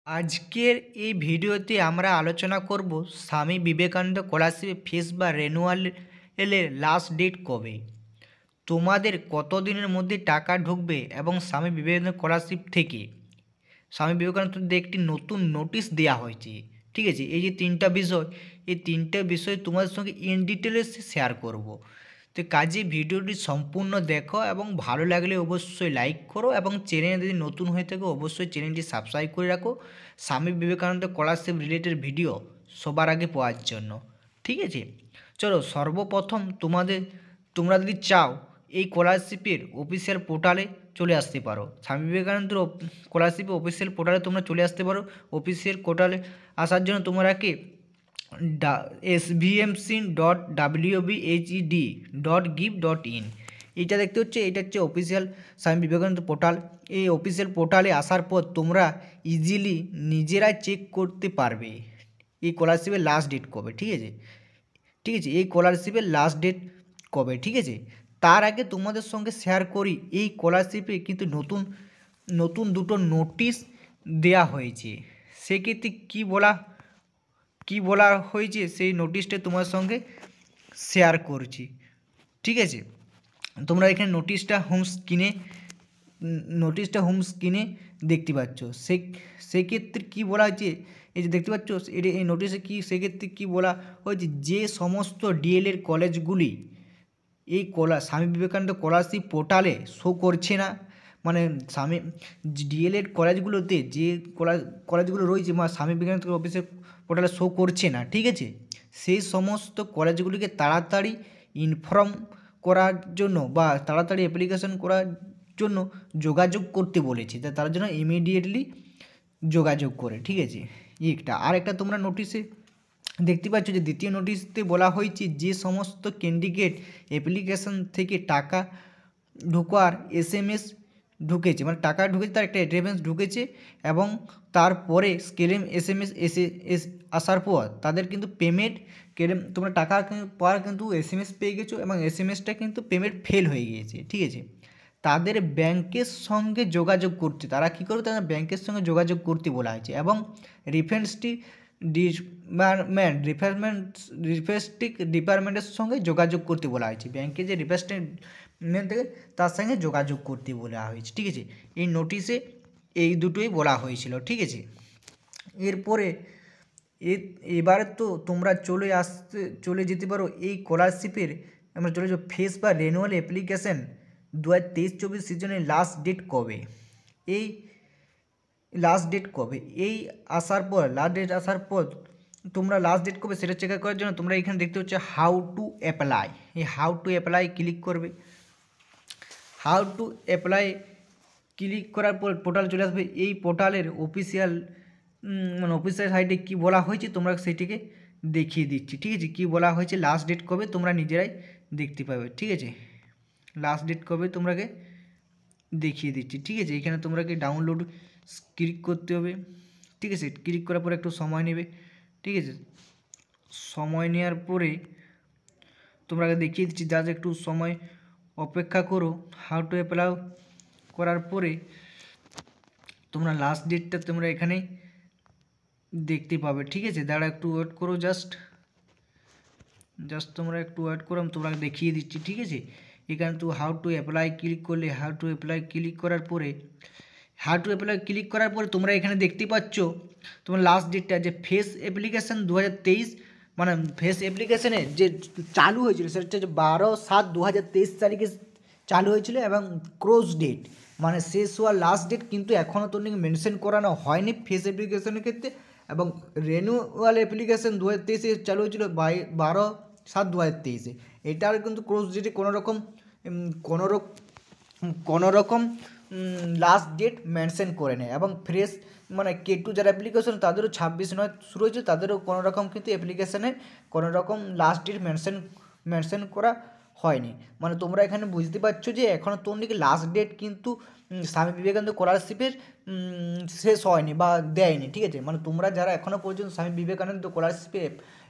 আজকের এই ভিডিওতে আমরা আলোচনা করব স্বামী বিবেকানন্দ স্কলারশিপ ফিস বা রেনুয়ালের লাস্ট ডেট কবে, তোমাদের কত দিনের মধ্যে টাকা ঢুকবে এবং স্বামী বিবেকানন্দ স্কলারশিপ থেকে স্বামী বিবেকানন্দদের একটি নতুন নোটিশ দেওয়া হয়েছে। ঠিক আছে, এই যে তিনটা বিষয় তোমাদের সঙ্গে ইন ডিটেলস শেয়ার করব। তো কাজে ভিডিওটি সম্পূর্ণ দেখো এবং ভালো লাগলে অবশ্যই লাইক করো এবং চ্যানেলে যদি নতুন হয়ে থাকো অবশ্যই চ্যানেলটি সাবস্ক্রাইব করে রাখো Swami Vivekananda scholarship related video সবার আগে পাওয়ার জন্য। ঠিক আছে, চলো সর্বপ্রথম তোমরা যদি চাও এই স্কলারশিপের অফিসিয়াল পোর্টালে চলে আসতে পারো। স্বামী বিবেকানন্দ স্কলারশিপের অফিসিয়াল পোর্টালে তোমরা চলে আসতে পারো। অফিসিয়াল পোর্টালে আসার জন্য তোমরাকে svmc.wbhed.gif.in এইটা দেখতে হচ্ছে, এটা হচ্ছে অফিসিয়াল স্বামী বিবেকানন্দ পোর্টাল। এই অফিসিয়াল পোর্টালে আসার পর তোমরা ইজিলি নিজেরাই চেক করতে পারবে এই স্কলারশিপের লাস্ট ডেট কবে। ঠিক আছে, এই স্কলারশিপের লাস্ট ডেট কবে। ঠিক আছে, তার আগে তোমাদের সঙ্গে শেয়ার করি এই স্কলারশিপে কিন্তু নতুন দুটো নোটিশ দেয়া হয়েছে। সেক্ষেত্রে কী বলা হয়েছে সেই নোটিশটা তোমার সঙ্গে শেয়ার করছি। ঠিক আছে, তোমরা এখানে নোটিশটা হোম স্ক্রিনে দেখতে পাচ্ছ। সেক্ষেত্রে কী বলা হয়েছে, এই যে দেখতে পাচ্ছ এই নোটিশে সেক্ষেত্রে কী বলা হয়েছে, যে সমস্ত ডিএলএড কলেজগুলি এই স্বামী বিবেকানন্দ স্কলারশিপ পোর্টালে শো করছে না, মানে ডিএলএড কলেজগুলোতে যে কলেজগুলো রয়েছে স্বামী বিবেকানন্দ অফিসের পোর্টালে শো করছে না। ঠিক আছে, সেই সমস্ত কলেজগুলিকে তাড়াতাড়ি ইনফর্ম করার জন্য বা তাড়াতাড়ি অ্যাপ্লিকেশন করার জন্য যোগাযোগ করতে বলেছে, তার জন্য ইমিডিয়েটলি যোগাযোগ করে। ঠিক আছে, আর একটা তোমরা নোটিশে দেখতে পাচ্ছ যে দ্বিতীয় নোটিশতে বলা হয়েছে যে সমস্ত ক্যান্ডিডেট অ্যাপ্লিকেশন থেকে টাকা ঢোকার এসএমএস ঢুকেছে, মানে টাকা ঢুকেছে তার একটা অ্যাডভান্স ঢুকেছে এবং তারপরে স্কেলেম এসএমএস আসার পর তাদের কিন্তু পেমেন্ট তোমরা টাকা পাওয়ার কিন্তু এসএমএস পেয়ে গেছো এবং এসএমএসটা কিন্তু পেমেন্ট ফেল হয়ে গিয়েছে। ঠিক আছে, তাদের ব্যাংকের সঙ্গে যোগাযোগ করতে, তারা কী করবে, তাদের ব্যাংকের সঙ্গে যোগাযোগ করতে বলা হয়েছে এবং ডিপার্টমেন্টের সঙ্গে যোগাযোগ করতে বলা হয়েছে। ব্যাংকের যে রিপ্রেজেন্টেটিভ থেকে তার সঙ্গে যোগাযোগ করতে বলা হয়েছে। ঠিক আছে, এই নোটিশে এই দুটোই বলা হয়েছিল। ঠিক আছে, এরপরে এবারে তো তোমরা চলে যেতে পারো এই স্কলারশিপের আমরা চলে যাবো ফেস বা রেনুয়াল অ্যাপ্লিকেশান 2023-24 সিজনের লাস্ট ডেট কবে। এই লাস্ট ডেট আসার পর তোমরা লাস্ট ডেট কবে সেটা চেক করার জন্য তোমরা এখানে দেখতে হচ্ছে হাউ টু অ্যাপ্লাই। এই হাউ টু অ্যাপ্লাই ক্লিক করবে। হাউ টু অ্যাপ্লাই ক্লিক করার পর পোর্টাল চলে আসবে। এই পোর্টালের অফিসিয়াল সাইটে কী বলা হয়েছে তোমরা সেটিকে দেখিয়ে দিচ্ছি। ঠিক আছে, কী বলা হয়েছে লাস্ট ডেট কবে তোমরা নিজেরাই দেখতে পাবে। ঠিক আছে, লাস্ট ডেট কবে তোমরাকে দেখিয়ে দিচ্ছি। ঠিক আছে, এখানে তোমরাকে ডাউনলোড ক্লিক করতে হবে। ঠিক আছে, ক্লিক করার পরে একটু সময় নেবে। ঠিক আছে, সময় নেওয়ার পরে তোমরাকে দেখিয়ে দিচ্ছি, যা একটু সময় অপেক্ষা করো। হাউ টু অ্যাপ্লাই করার পরে তোমরা লাস্ট ডেটটা তোমরা এখানে দেখতে পাবে। ঠিক আছে, দাঁড়া একটু ওয়েট করো, জাস্ট তোমরা একটু ওয়েট করো, আমি তোমরা দেখিয়ে দিচ্ছি। ঠিক আছে, এখানে তো হাউ টু অ্যাপ্লাই ক্লিক করলে হাউ টু অ্যাপ্লাই ক্লিক করার পরে তোমরা এখানে দেখতে পাচ্ছ তোমার লাস্ট ডেটটা যে ফেস অ্যাপ্লিকেশান 2023, মানে ফেস অ্যাপ্লিকেশানে যে চালু হয়েছিল সেটা হচ্ছে 12/7/2023 তারিখে চালু হয়েছিল এবং ক্লোজ ডেট মানে শেষ হওয়ার লাস্ট ডেট কিন্তু এখনও তো মেনশন করানো হয়নি ফেস অ্যাপ্লিকেশনের ক্ষেত্রে। এবং রেনুয়াল অ্যাপ্লিকেশান 2023-এ চালু হয়েছিল 12/7/2023-এ। এটার কিন্তু ক্লোজ ডেটে কোনো রকম লাস্ট ডেট মেনশন করে নেয় এবং ফ্রেশ মানে K2 যারা অ্যাপ্লিকেশন তাদেরও 26/9 শুরু হয়েছে, তাদেরও কোনো রকম কিন্তু অ্যাপ্লিকেশানে কোনো রকম লাস্ট ডেট মেনশন করা হয়নি। মানে তোমরা এখানে বুঝতে পারছো যে এখনও তোর নাকি লাস্ট ডেট কিন্তু স্বামী বিবেকানন্দ স্কলারশিপের শেষ হয়নি বা দেয়নি, ঠিক আছে। মানে তোমরা যারা এখনও পর্যন্ত স্বামী বিবেকানন্দ স্কলারশিপে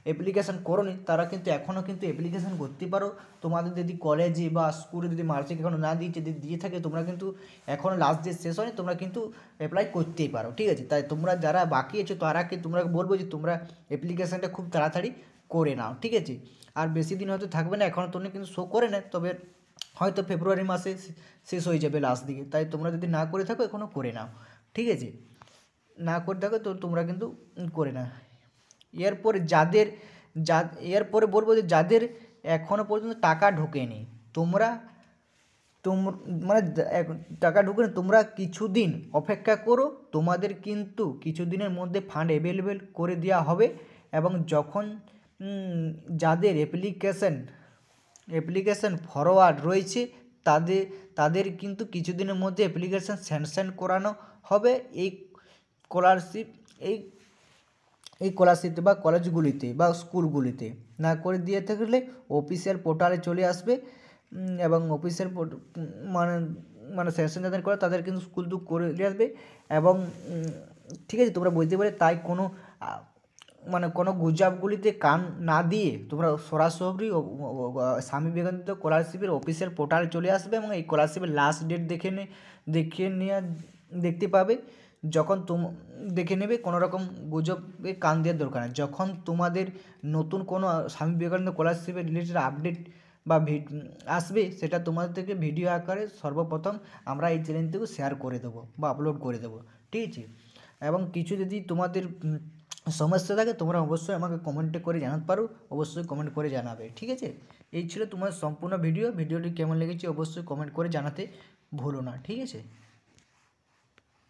অ্যাপ্লিকেশান করোনি তারা কিন্তু এখনও কিন্তু অ্যাপ্লিকেশান করতে পারো। তোমাদের যদি কলেজে বা স্কুলে যদি মার্কশিট এখনও না দিয়েছে, যদি দিয়ে থাকে তোমরা কিন্তু এখনও লাস্ট ডেট শেষ হয়নি, তোমরা কিন্তু অ্যাপ্লাই করতেই পারো, ঠিক আছে। তাই তোমরা যারা বাকি আছো তারাকে তোমরা বলবো যে তোমরা অ্যাপ্লিকেশানটা খুব তাড়াতাড়ি করে নাও, ঠিক আছে। আর বেশি দিন হয়তো থাকবে না, এখনও তোমরা কিন্তু শো করে না, তবে হয়তো ফেব্রুয়ারি মাসে শেষ হয়ে যাবে লাস্ট দিকে। তাই তোমরা যদি না করে থাকো এখনও করে নাও, ঠিক আছে। না করে থাকো তো তোমরা কিন্তু করে নাও। এরপরে এরপরে বলবো যে যাদের এখনও পর্যন্ত টাকা ঢোকেনি, তোমরা মানে টাকা ঢুকে তোমরা কিছুদিন অপেক্ষা করো, তোমাদের কিন্তু কিছুদিনের মধ্যে ফান্ড অ্যাভেলেবেল করে দেওয়া হবে। এবং যখন যাদের অ্যাপ্লিকেশান ফরওয়ার্ড রয়েছে তাদের কিন্তু কিছুদিনের মধ্যে অ্যাপ্লিকেশান স্যাংশন করানো হবে এই স্কলারশিপ বা কলেজগুলিতে বা স্কুলগুলিতে। না করে দিয়ে থাকলে অফিসিয়াল পোর্টালে চলে আসবে এবং অফিসিয়াল মানে স্যাংশন যাদের করে তাদের কিন্তু স্কুল করে দিয়ে আসবে। এবং ঠিক আছে, তোমরা বুঝতে পারে তাই কোনো গুজবগুলিতে কান না দিয়ে তোমরা সরাসরি স্বামী বিবেকানন্দ স্কলারশিপের অফিসিয়াল পোর্টালে চলে আসবে এবং এই স্কলারশিপের লাস্ট ডেট দেখতে পাবে। যখন দেখে নেবে, কোনো রকম গুজবে কান দেওয়ার দরকার নেই। যখন তোমাদের নতুন কোনো স্বামী বিবেকানন্দ স্কলারশিপের রিলেটেড আপডেট বা আসবে, সেটা তোমাদের থেকে ভিডিও আকারে সর্বপ্রথম আমরা এই চ্যানেল থেকে শেয়ার করে দেবো বা আপলোড করে দেবো, ঠিক আছে। এবং কিছু যদি তোমাদের সমস্যা থাকে তোমরা অবশ্যই আমাকে কমেন্টে করে জানাতে পারো, অবশ্যই কমেন্ট করে জানাবে, ঠিক আছে। এই ছিল তোমার সম্পূর্ণ ভিডিওটি কেমন লেগেছে অবশ্যই কমেন্ট করে জানাতে ভুলো না, ঠিক আছে।